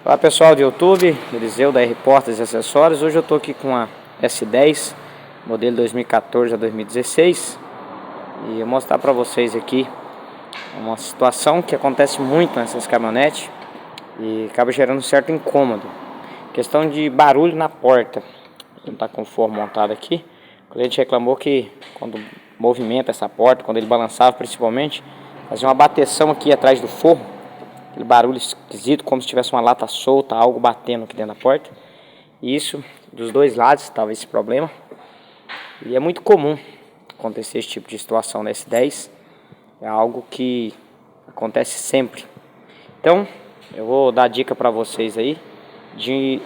Olá pessoal do YouTube, Eliseu da R Portas e Acessórios. Hoje eu estou aqui com a S10, modelo 2014 a 2016, e eu vou mostrar para vocês aqui uma situação que acontece muito nessas caminhonetes e acaba gerando um certo incômodo. Questão de barulho na porta. Não está com o forro montado aqui. O cliente reclamou que quando movimenta essa porta, quando ele balançava principalmente, fazia uma bateção aqui atrás do forro. Aquele barulho esquisito, como se tivesse uma lata solta, algo batendo aqui dentro da porta. E isso, dos dois lados, estava esse problema. E é muito comum acontecer esse tipo de situação na S10. É algo que acontece sempre. Então, eu vou dar dica para vocês aí de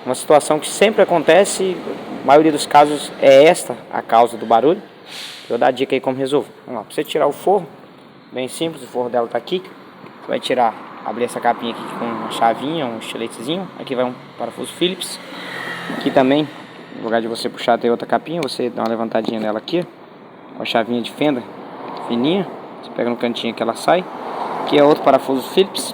uma situação que sempre acontece. A maioria dos casos é esta a causa do barulho. Eu vou dar dica aí como resolver. Vamos lá, para você tirar o forro, bem simples, o forro dela está aqui. Você vai tirar, abrir essa capinha aqui com uma chavinha, um estiletezinho. Aqui vai um parafuso Phillips. Aqui também, no lugar de você puxar, tem outra capinha. Você dá uma levantadinha nela aqui, com a chavinha de fenda fininha. Você pega no cantinho que ela sai. Aqui é outro parafuso Phillips.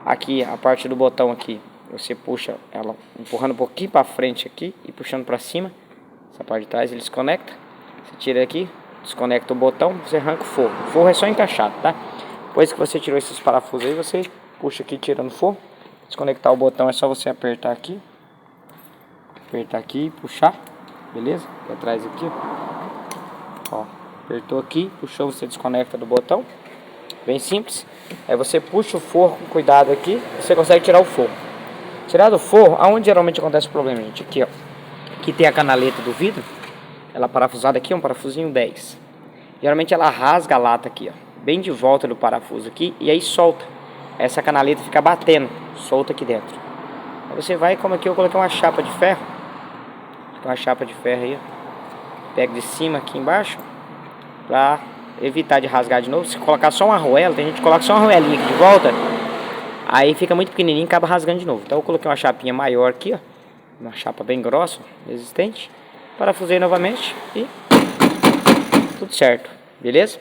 Aqui a parte do botão aqui, você puxa ela empurrando um pouquinho para frente aqui e puxando para cima. Essa parte de trás ele desconecta. Você tira aqui, desconecta o botão, você arranca o forro. O forro é só encaixado, tá? Depois que você tirou esses parafusos aí, você puxa aqui tirando o forro. Desconectar o botão é só você apertar aqui. Apertar aqui e puxar. Beleza? Aqui atrás aqui, ó. Apertou aqui, puxou, você desconecta do botão. Bem simples. Aí você puxa o forro com cuidado aqui. Você consegue tirar o forro. Tirar do forro, aonde geralmente acontece o problema, gente? Aqui, ó. Aqui tem a canaleta do vidro. Ela parafusada aqui, é um parafusinho 10. Geralmente ela rasga a lata aqui, ó. Bem de volta do parafuso aqui, e aí solta. Essa canaleta fica batendo, solta aqui dentro. Aí você vai, como aqui eu coloquei uma chapa de ferro. Uma chapa de ferro aí, ó. Pega de cima aqui embaixo, pra evitar de rasgar de novo. Se colocar só uma arruela, tem gente que coloca só uma arruelinha aqui de volta, aí fica muito pequenininho e acaba rasgando de novo. Então eu coloquei uma chapinha maior aqui, ó. Uma chapa bem grossa, resistente. Parafusei novamente e tudo certo, beleza?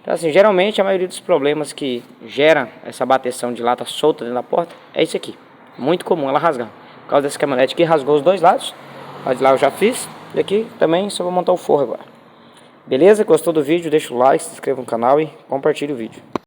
Então assim, geralmente a maioria dos problemas que gera essa bateção de lata solta dentro da porta é isso aqui. Muito comum ela rasgar. Por causa dessa caminhonete que rasgou os dois lados. Lá de lá eu já fiz. E aqui também só vou montar o forro agora. Beleza? Gostou do vídeo? Deixa o like, se inscreva no canal e compartilhe o vídeo.